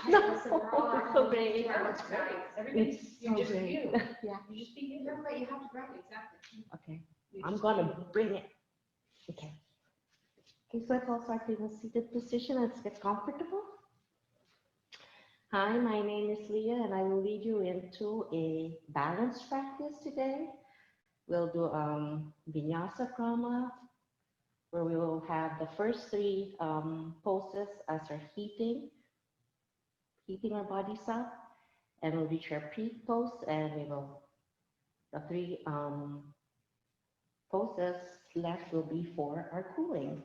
No, Listen, we're all at it's home. so great. Yeah, that's great. Everybody's, It's you're so just great. you. Yeah. You just be you. No, but you have to grab it, exactly. Okay. You I'm just gonna be you. bring it. Okay. Okay, so let's all start in a seated position. Let's get comfortable. Hi, my name is Leah, and I will lead you into a balance practice today. We'll do Vinyasa Krama, where we will have the first three poses as our heating our bodies up, and we'll reach our peak pose, and we will, the three poses left will be for our cooling.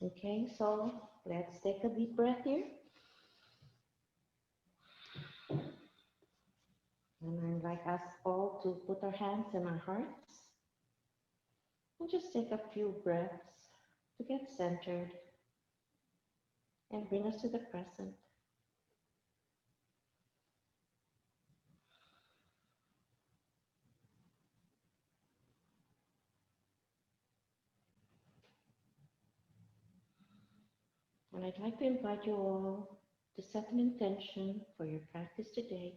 Okay, so let's take a deep breath here. And I'd like us all to put our hands in our hearts and just take a few breaths to get centered and bring us to the present. And I'd like to invite you all to set an intention for your practice today.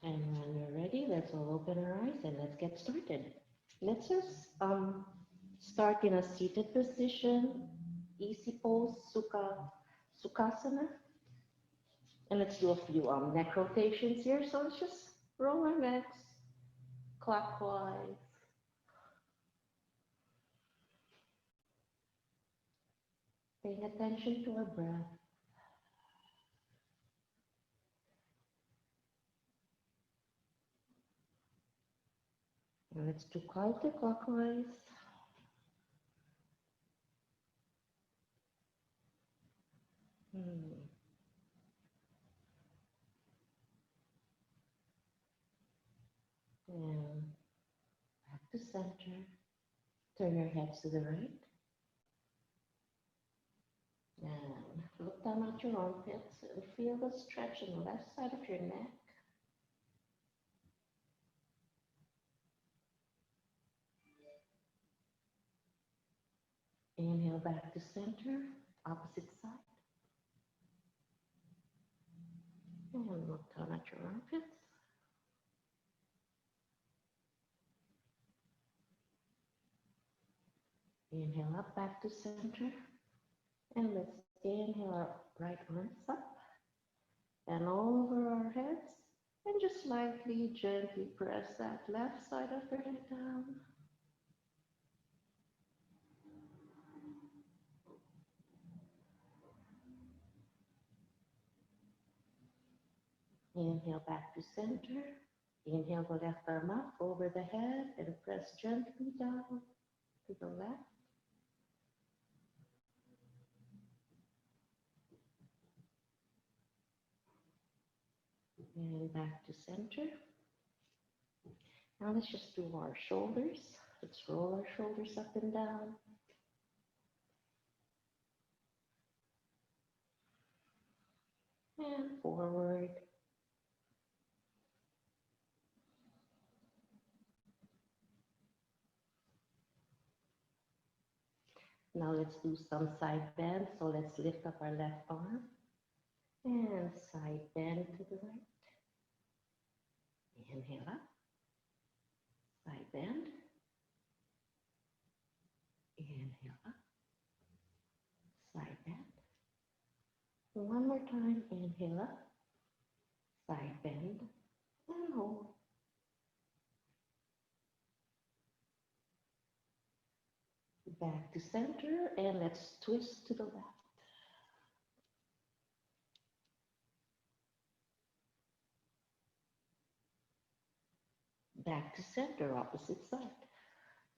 And when we're ready, let's all open our eyes and let's get started. Let's just start in a seated position, easy pose, Sukhasana. And let's do a few neck rotations here. So let's just roll our necks clockwise. Paying attention to our breath. And let's do counterclockwise. And back to center. Turn your heads to the right. And look down at your armpits and feel the stretch on the left side of your neck. Inhale back to center, opposite side. And look down at your armpits. Inhale up back to center. And let's inhale our right arms up and all over our heads. And just lightly, gently press that left side of your head down. Inhale back to center. Inhale the left arm up over the head and press gently down to the left. And back to center. Now let's just do our shoulders. Let's roll our shoulders up and down. And forward. Now let's do some side bends. So let's lift up our left arm and side bend to the right. Inhale up, side bend. Inhale up, side bend. One more time, inhale up, side bend, and hold. Back to center, and let's twist to the left. Back to center, opposite side.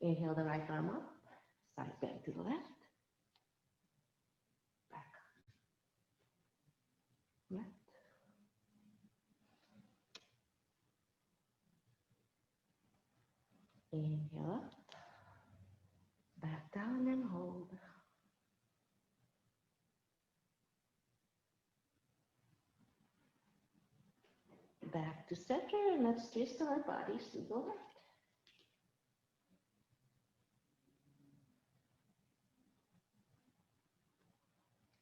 Inhale the right arm up, side bend to the left. Back, left. Inhale up, back down and hold. back to center, and let's twist our bodies to the left.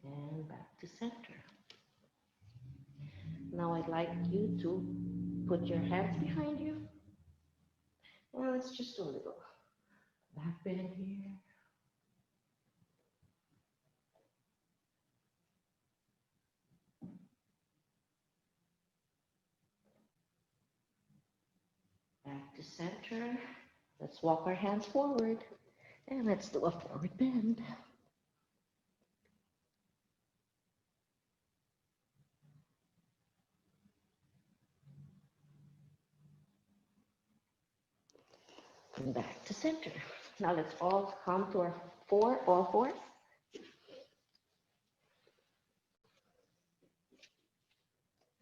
And back to center. Now I'd like you to put your hands behind you. And let's just do a little back bend here. Back to center. Let's walk our hands forward. And let's do a forward bend. And back to center. Now let's all come to our all fours.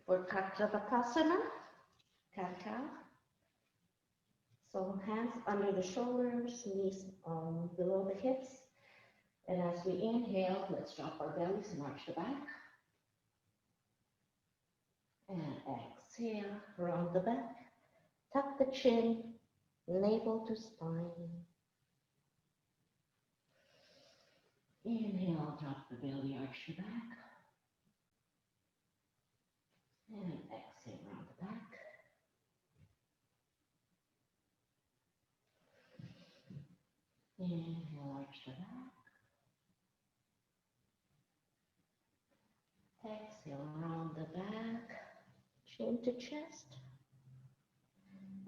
For Katrapasana, cat-cow. So hands under the shoulders, knees below the hips. And as we inhale, let's drop our bellies and arch the back. And exhale, round the back. Tuck the chin, navel to spine. Inhale, drop the belly, arch the back. And exhale, round the back. Inhale, arch the back. Exhale, round the back, chin to chest.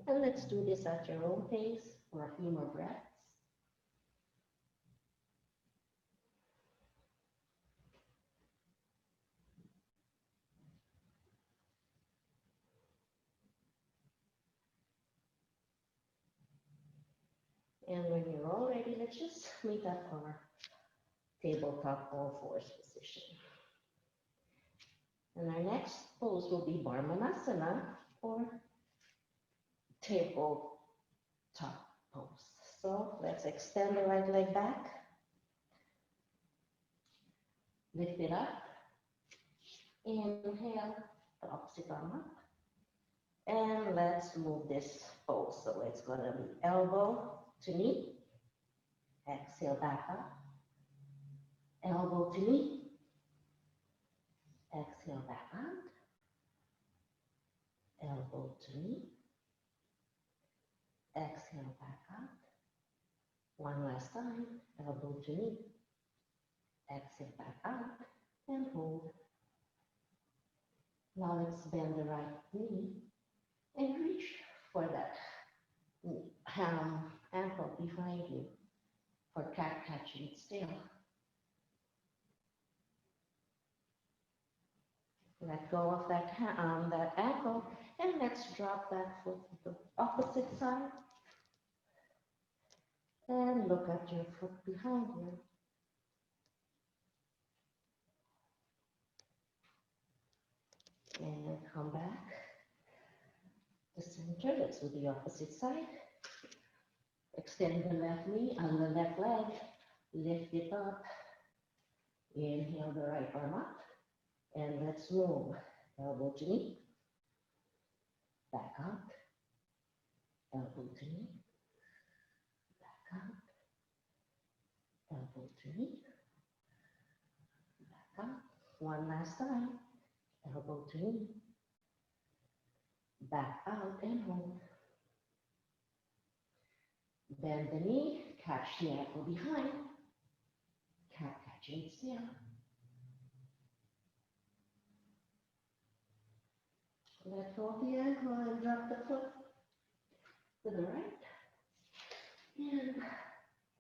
And let's do this at your own pace for a few more breaths. And when you're all ready, let's just meet up our tabletop all fours position. And our next pose will be Barmanasana, or tabletop pose. So let's extend the right leg back. Lift it up. Inhale, the opposite arm up. And let's move this pose. So it's going to be elbow to knee. Exhale, back up. Elbow to knee. Exhale, back out. Elbow to knee. Exhale, back out. One last time. Elbow to knee. Exhale, back out. And hold. Now let's bend the right knee and reach for that ankle behind you for cat catching still. Let go of that ankle, and let's drop that foot to the opposite side. And look at your foot behind you. And come back to center. Let's do the opposite side. Extend the left knee on the left leg. Lift it up. Inhale the right arm up. And let's move. Elbow to knee. Back up. Elbow to knee. Back up. Elbow to knee. Back up. One last time. Elbow to knee. Back out and hold. Bend the knee. Catch the ankle behind. Cat catching still. Let go of the ankle and drop the foot to the right. And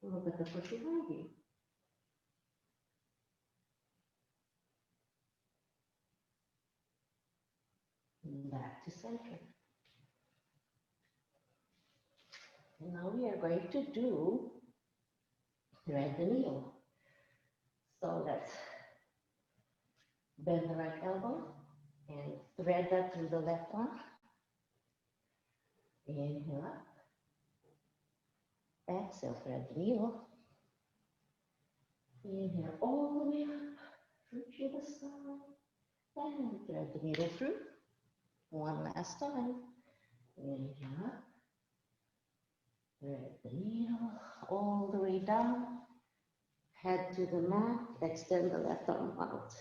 look at the foot behind you. Back to center. And now we are going to do thread the needle. So let's bend the right elbow and thread that through the left one. Inhale up. Exhale, thread the needle. Inhale all the way up, reach to the side, and thread the needle through. One last time. Inhale up. Thread the needle all the way down. Head to the mat. Extend the left arm out.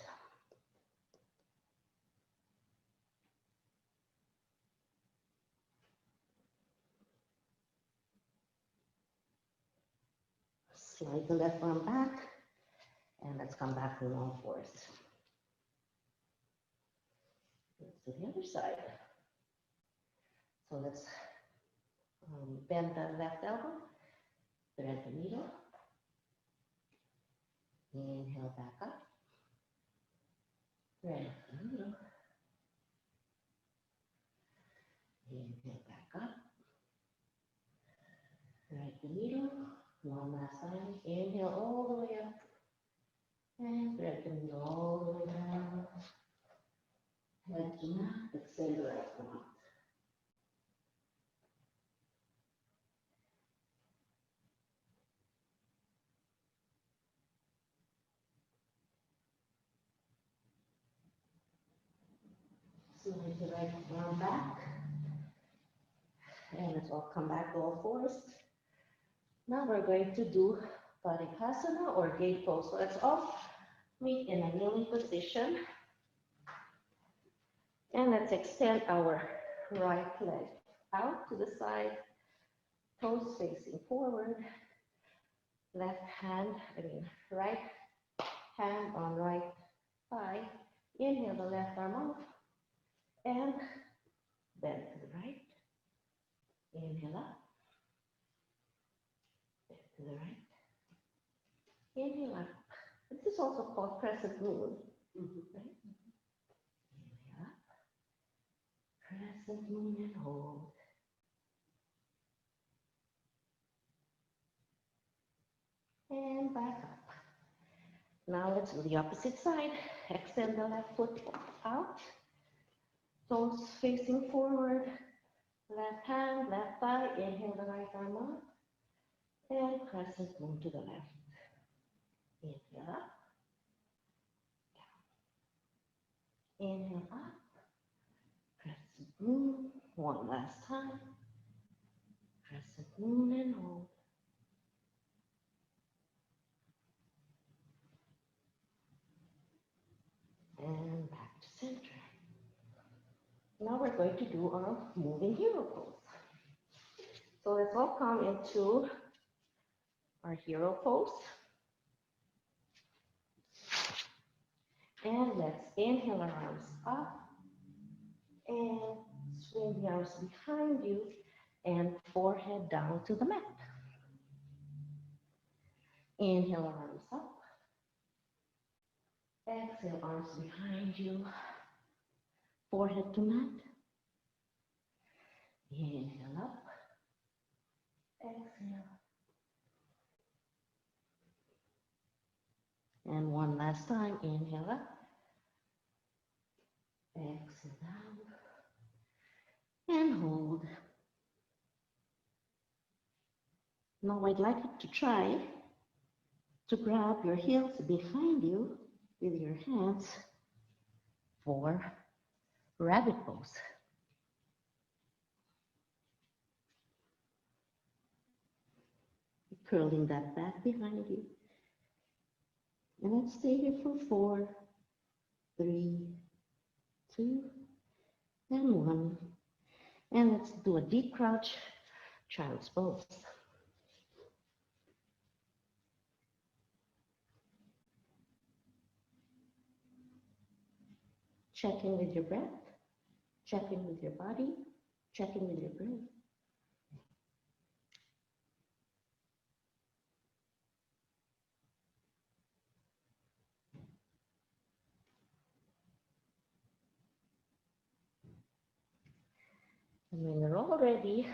Slide the left arm back. And let's come back to long fours. Let's do the other side. So let's bend the left elbow, thread the needle. Inhale back up. Thread the needle. Inhale back up. Thread the needle. One last time. Inhale all the way up. And thread the needle all the way down. Head to mat. Extend the right arm out. Slide the right arm back. And let's all come back to all fours. Now we're going to do Padikasana or gate pose. So let's all meet in a kneeling position. And let's extend our right leg out to the side, toes facing forward, right hand on right thigh. Inhale the left arm up and bend to the right. Inhale up, bend to the right. Inhale up. This is also called crescent moon. Right? Inhale up, crescent moon and hold. And back up. Now let's do the opposite side. Extend the left foot out, toes facing forward, left hand, left thigh. Inhale the right arm up, and crescent moon to the left. Inhale up, down. Inhale up, crescent moon. One last time. Crescent moon and hold. And back to center. Now we're going to do our moving hero pose. So let's all come into our hero pose. And let's inhale our arms up and swing the arms behind you and forehead down to the mat. Inhale our arms up. Exhale, arms behind you, forehead to mat. Inhale up. Exhale. And one last time, inhale up. Exhale down. And hold. Now I'd like you to try to grab your heels behind you with your hands for rabbit pose. Curling that back behind you. And let's stay here for 4, 3, 2, and 1. And let's do a deep crouch, child's pose. Check in with your breath, check in with your body, check in with your brain. And when you're all ready,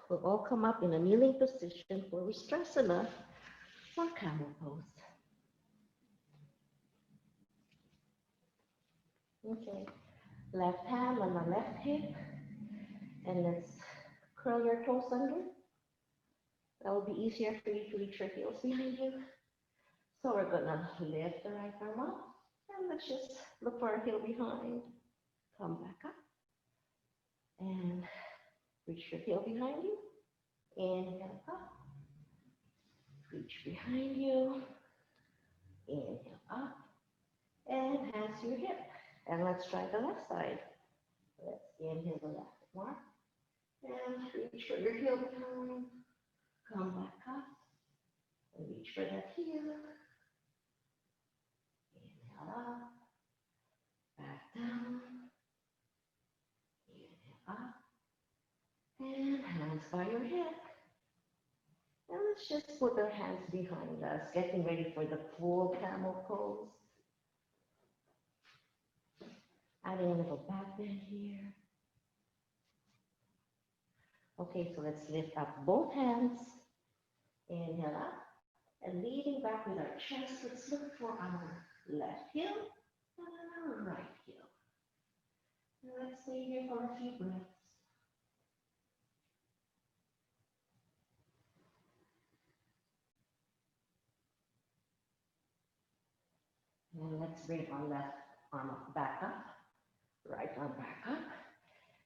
we'll all come up in a kneeling position for Vistrasana or camel pose. Okay, left hand on the left hip, and let's curl your toes under. That will be easier for you to reach your heels behind you. So we're gonna lift the right arm up, and let's just look for our heel behind. Come back up. And reach your heel behind you. Inhale up. Reach behind you. Inhale up. And hands to your hip. And let's try the left side. Let's inhale the left mark. And reach for your heel behind. Come back up. And reach for that heel. Inhale up. Back down. Inhale up. And hands by your hip. And let's just put our hands behind us, getting ready for the full camel pose. Adding a little back bend here. Okay, so let's lift up both hands. Inhale up. And leaning back with our chest, let's look for our left heel and our right heel. And let's stay here for a few breaths. And let's bring our left arm back up, right arm back up.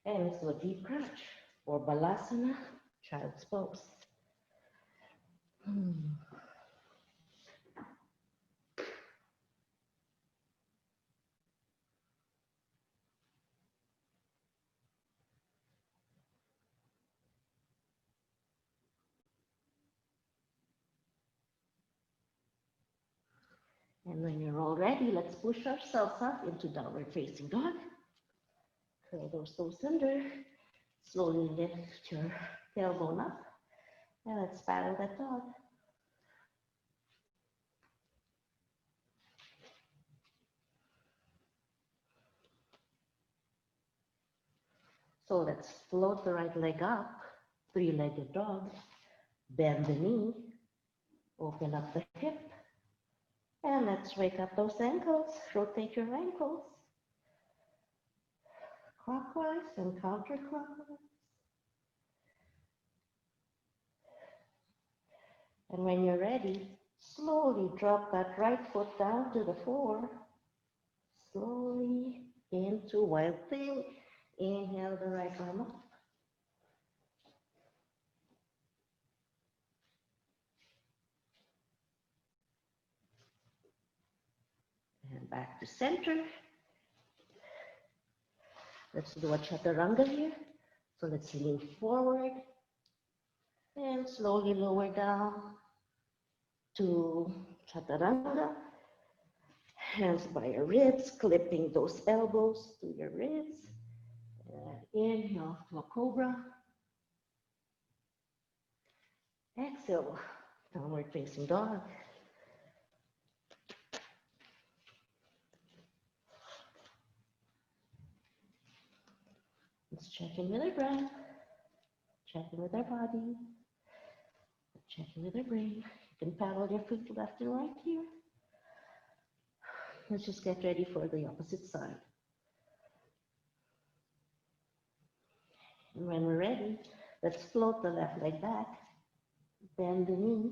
And let's do a deep crunch or balasana, child's pose. And when you're all ready, let's push ourselves up into downward facing dog. Curl those toes under. Slowly lift your tailbone up. And let's paddle that dog. So let's float the right leg up, three-legged dog. Bend the knee, open up the hip. And let's wake up those ankles. Rotate your ankles. Clockwise and counterclockwise. And when you're ready, slowly drop that right foot down to the floor. Slowly into wild thing. Inhale the right arm up. And back to center. Let's do a chaturanga here. So let's lean forward and slowly lower down to chaturanga. Hands by your ribs, clipping those elbows to your ribs. And inhale to a cobra. Exhale, downward facing dog. Let's check in with our breath, check in with our body, check in with our brain. You can paddle your feet left and right here. Let's just get ready for the opposite side. And when we're ready, let's float the left leg back, bend the knee,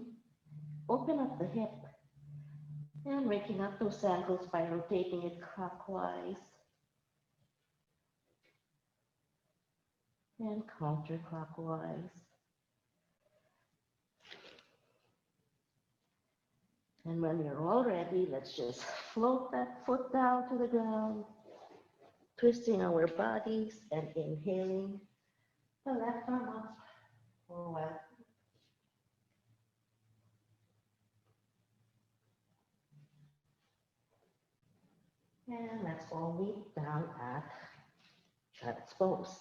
open up the hip, and waking up those ankles by rotating it clockwise and counterclockwise. And when you're all ready, let's just float that foot down to the ground, twisting our bodies and inhaling the left arm up for a while. And let's all meet down at child's pose.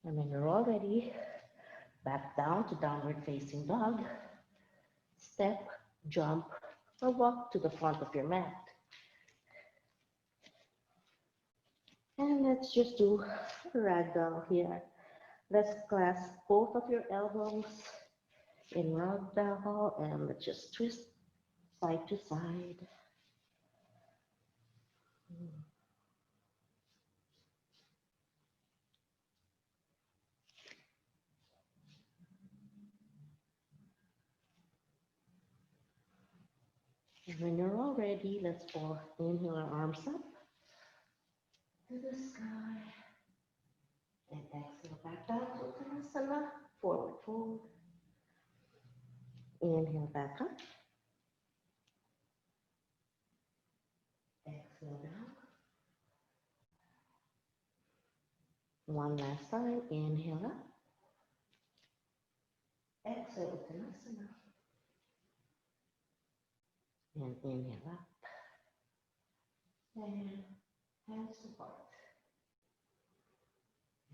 And when you're all ready, back down to downward facing dog. Step, jump, or walk to the front of your mat. And let's just do a ragdoll here. Let's clasp both of your elbows in ragdoll and let's just twist side to side. And when you're all ready, let's all inhale our arms up to the sky. And exhale back down to Uttanasana, forward fold. Inhale back up. Exhale down. One last time, inhale up. Exhale Uttanasana. And inhale up. And hands to heart.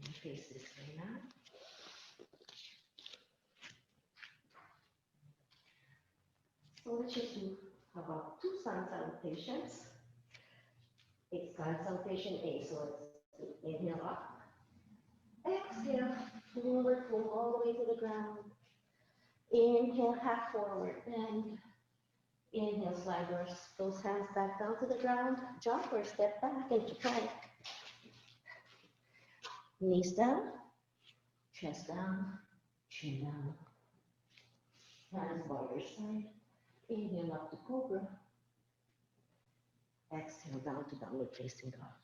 And face this way now. So let's just do about 2 sun salutations. It's sun salutation A, so let's do inhale up. Exhale, forward fold all the way to the ground. Inhale, half forward, bend. Inhale, slide those hands back down to the ground. Jump or step back into plank. Knees down, chest down, chin down. Hands by your side. Inhale up to cobra. Exhale down to downward facing dog.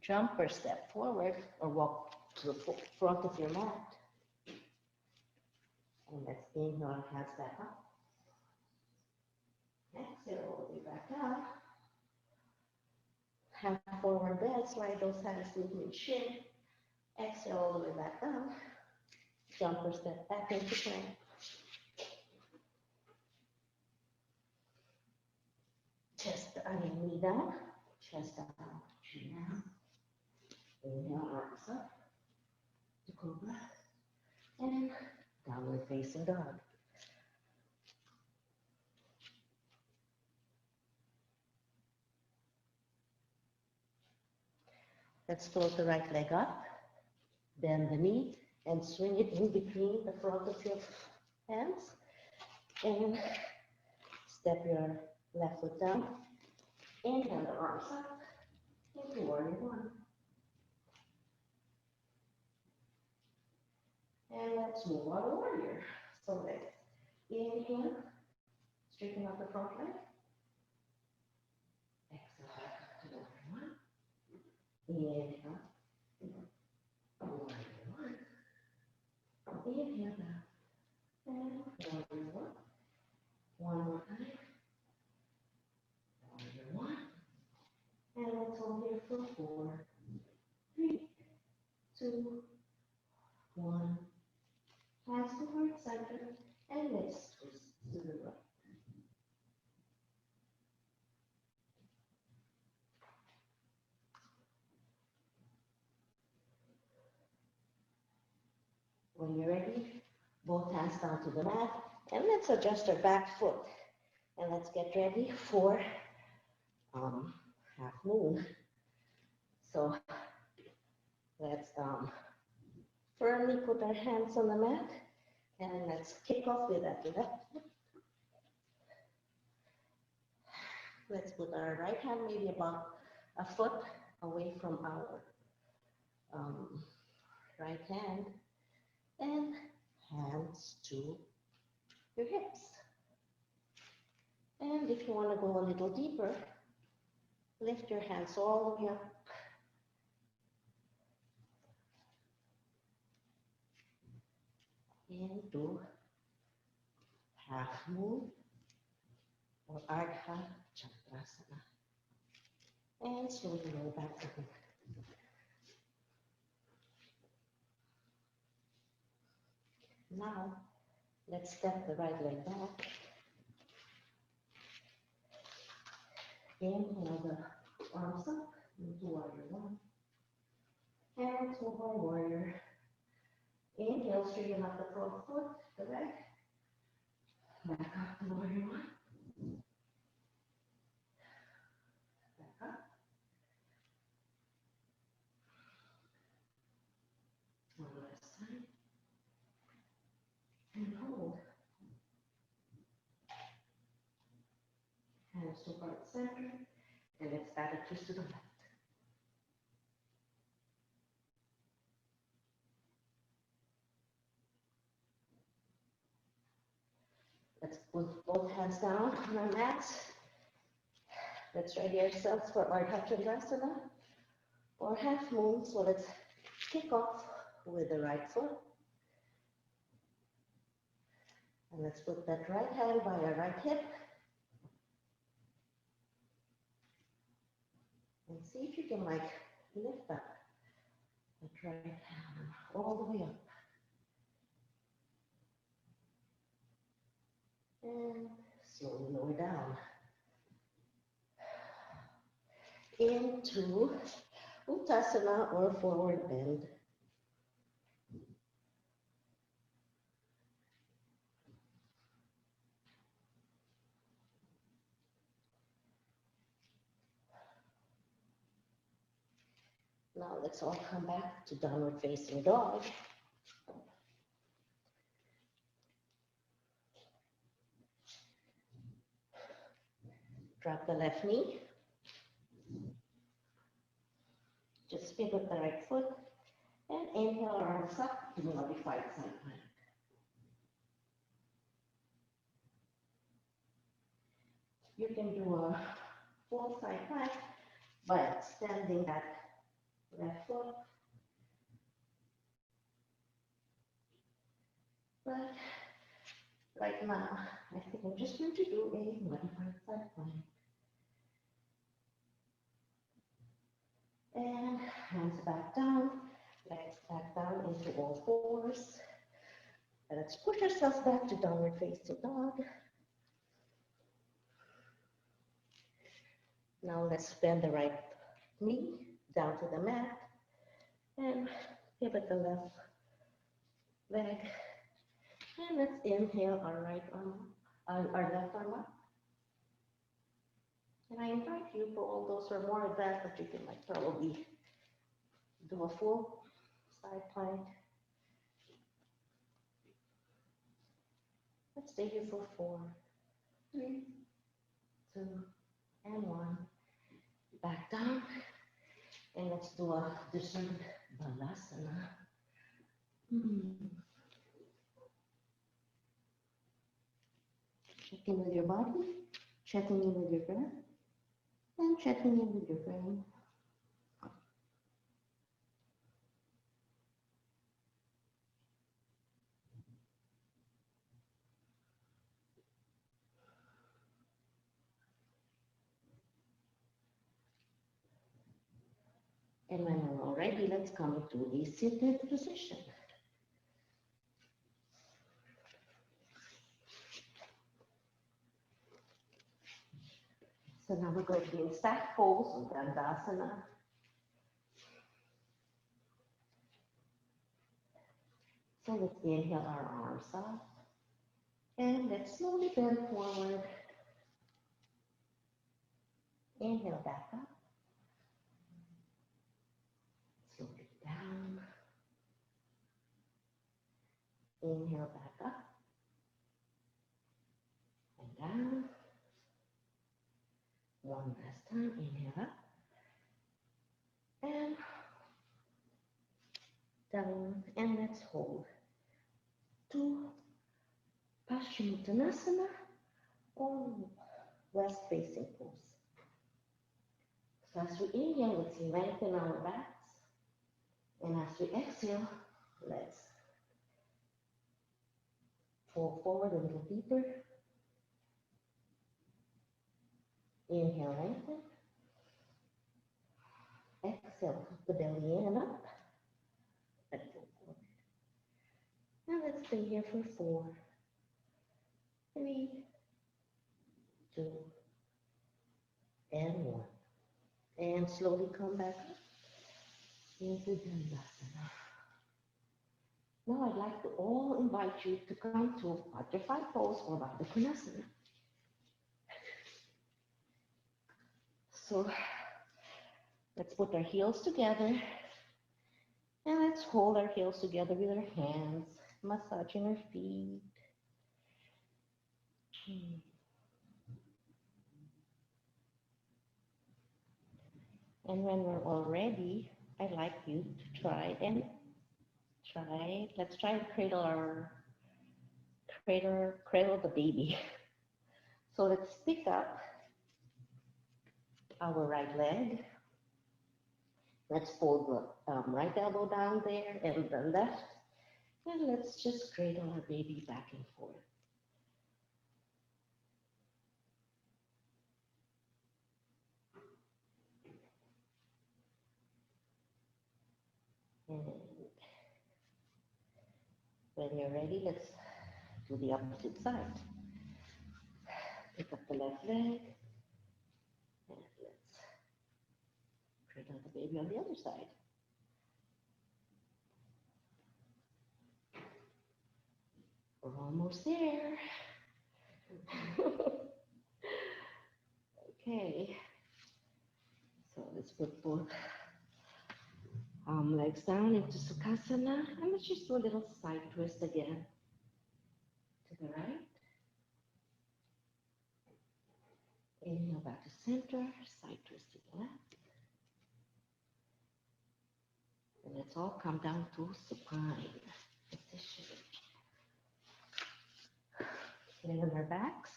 Jump or step forward or walk to the front of your mat. And let's inhale our hands back up. Exhale all the way back down. Half forward bend, slide those hands to the chin. Exhale all the way back down. Jump or step back into plank. Knee down, chest down, chin down. Inhale, arms up to cobra. And downward facing dog. Let's float the right leg up, bend the knee, and swing it in between the front of your hands. And step your left foot down. Inhale the arms up into warrior one. And let's move on to warrior. So let's inhale, straighten out the front leg. Exhale back up to warrior one. Inhale, warrior one. Inhale down. And warrior one. One more time. Warrior one. And let's hold here for 4, 3, 2, 1. Hands to heart center. And let's twist to the right. When you're ready, both hands down to the mat, and let's adjust our back foot. And let's get ready for half moon. So let's firmly put our hands on the mat, and let's kick off with that left foot. Let's put our right hand maybe about a foot away from our right hand, and hands to your hips. And if you want to go a little deeper, lift your hands all the way up. Into half moon or Ardha Chakrasana. And slowly roll back down. Now, let's step the right leg back. Inhale the arms up into warrior one. Hands over warrior. Inhale, straighten up the front foot, the leg. Back up to warrior one. Back up. center, and let's add a twist to the left. Let's put both hands down on our mats. Let's ready ourselves for our Chandrasana or half moon. So let's kick off with the right foot. And let's put that right hand by our right hip. And see if you can like lift up that right hand all the way up. And slowly lower down. Into Uttasana or forward bend. Now let's all come back to downward facing dog. Drop the left knee. Just pivot the right foot and inhale, arms up to modified side plank. You can do a full side plank by extending that left foot. But right now, I think I'm just going to do a modified side plank. And hands back down, legs back down into all fours. And let's push ourselves back to downward facing dog. Now let's bend the right knee down to the mat and pivot the left leg. And let's inhale our right arm, our left arm up. And I invite you, for all those who are more advanced, that you can like probably do a full side plank. Let's stay here for 4, 3, 2, and 1. Back down. And let's do a discerned balasana. Check in with your body, checking in with your breath, and checking in with your brain. And when we're all ready, let's come to a seated position. So now we're going to be in stack pose or Dandasana. So let's inhale our arms up. And let's slowly bend forward. Inhale back up. Slowly down. Inhale back up. And down. One last time. Inhale up. And down. And let's hold. 2 Paschimottanasana or west facing pose. So as we inhale, let's lengthen our backs. And as we exhale, let's fall forward a little deeper. Inhale, lengthen. Exhale, put the belly in and up. And fall forward. Now let's stay here for 4, 3, 2, and 1. And slowly come back up into Dandasana. Now I'd like to all invite you to come to butterfly pose or Baddha Konasana. So let's put our heels together and let's hold our heels together with our hands, massaging our feet. And when we're all ready, I'd like you to let's try and cradle the baby. So let's pick up our right leg. Let's fold the right elbow down there and the left. And let's just cradle our baby back and forth. And when you're ready, let's do the opposite side. Pick up the left leg and let's cradle the baby on the other side. We're almost there. Okay, so let's put both legs down into Sukhasana, and let's just do a little side twist again. To the right. Inhale back to center, side twist to the left. And let's all come down to supine position. Sitting on our backs.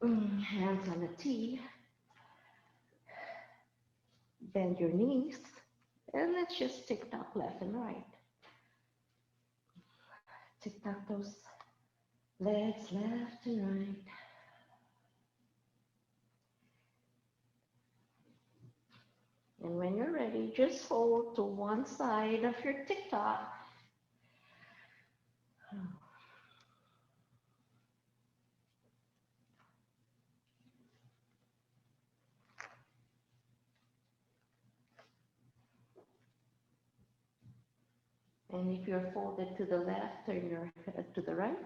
Hands on the T. Bend your knees. And let's just tick tock left and right. Tick tock those legs left and right. And when you're ready, just fold to one side of your tick tock. And if you're folded to the left, turn your head to the right.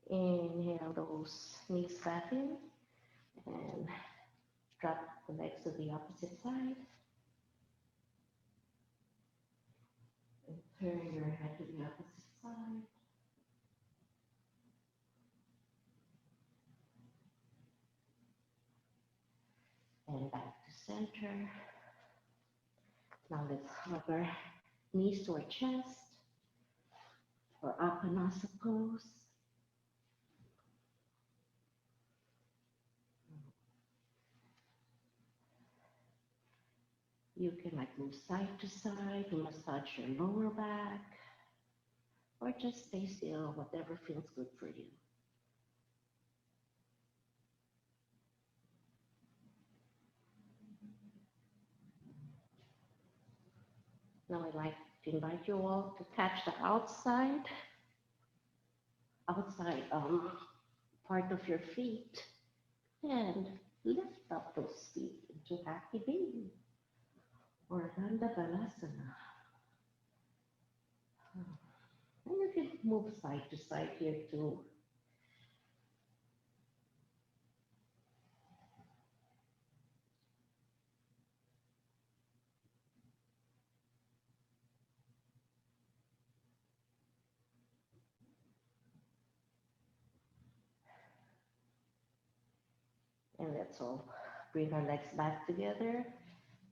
Inhale those knees back in and drop the legs to the opposite side. And turn your head to the opposite side. And back to center. Now let's hug our knees to our chest or Apanasa pose. You can like move side to side, massage your lower back, or just stay still, whatever feels good for you. Now I'd like to invite you all to catch the outside part of your feet and lift up those feet into happy baby or Danda Balasana. And you can move side to side here too. And let's all bring our legs back together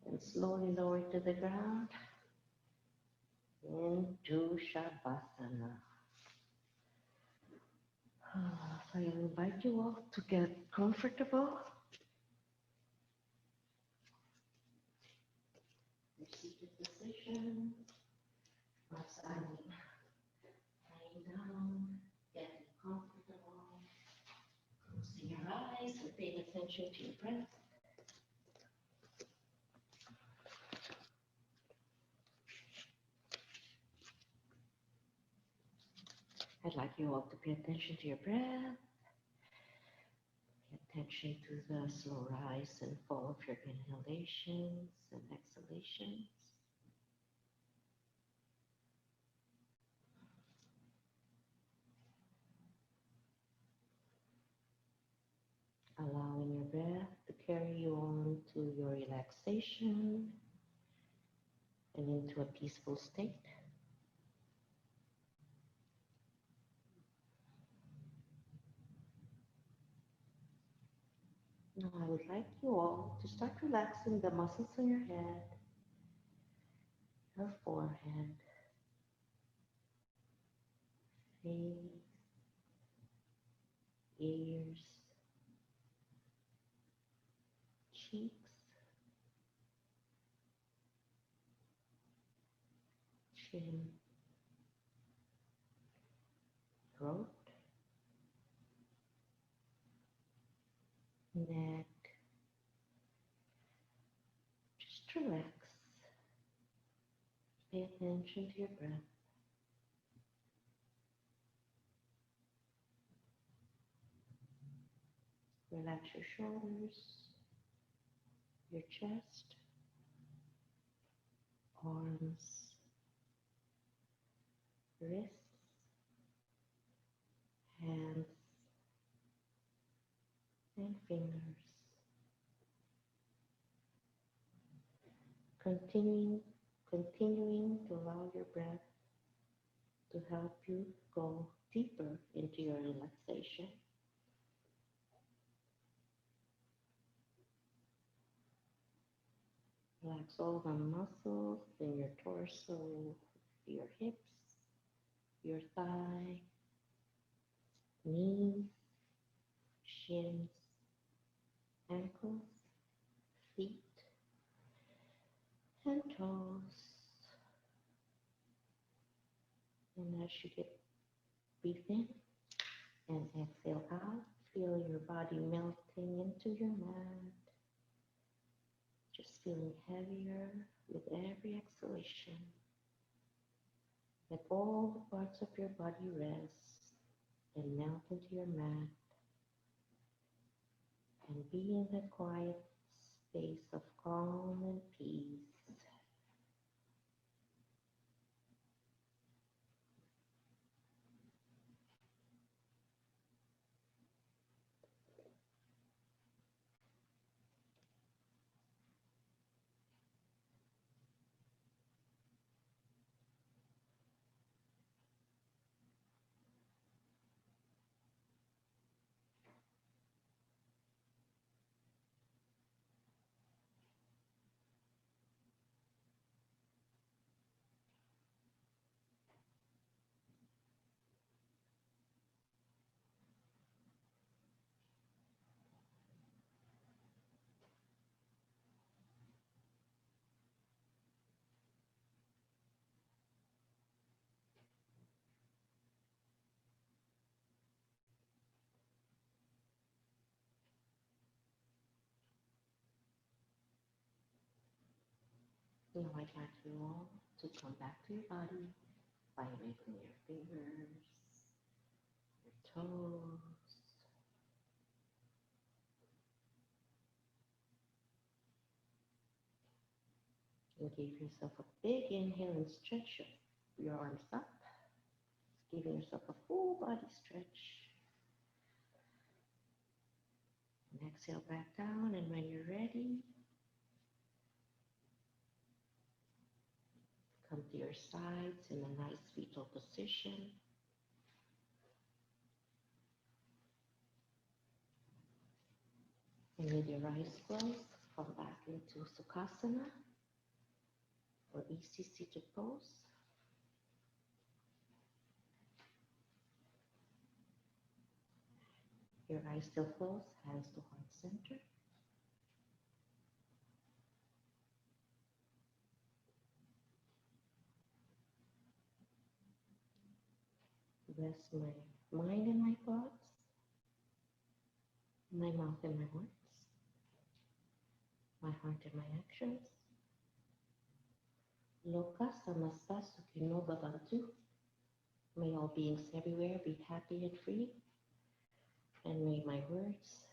and slowly lower to the ground into Shavasana. So I invite you all to get comfortable. Your seated position. Lying down, getting comfortable. Closing your eyes and paying attention to your breath. I'd like you all to pay attention to your breath. Pay attention to the slow rise and fall of your inhalations and exhalations. Allowing your breath to carry you on to your relaxation and into a peaceful state. Now I would like you all to start relaxing the muscles in your head, your forehead, face, ears, cheeks, chin, throat, neck. Just relax. Pay attention to your breath. Relax your shoulders, your chest, arms, wrists, hands, and fingers. Continuing, continuing to allow your breath to help you go deeper into your relaxation. Relax all the muscles in your torso, your hips, your thigh, knees, shins, ankles, feet, and toes. And as you get breathe in and exhale out, feel your body melting into your mat, just feeling heavier with every exhalation. Let all the parts of your body rest and melt into your mat and be in that quiet space of calm and peace. Now I'd like you all to come back to your body by wiggling your fingers, your toes, and give yourself a big inhale and stretch your arms up, giving yourself a full body stretch. And exhale back down, and when you're ready, come to your sides in a nice fetal position. And with your eyes closed, come back into Sukhasana or easy seated pose. Your eyes still closed, hands to heart center. Rest my mind and my thoughts, my mouth and my words, my heart and my actions. Loka samasta sukhino bhavantu. May all beings everywhere be happy and free, and may my words,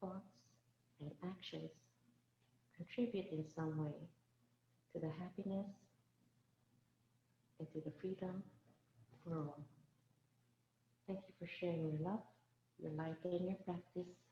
thoughts, and actions contribute in some way to the happiness and to the freedom for all. Thank you for sharing your love, your light, and your practice.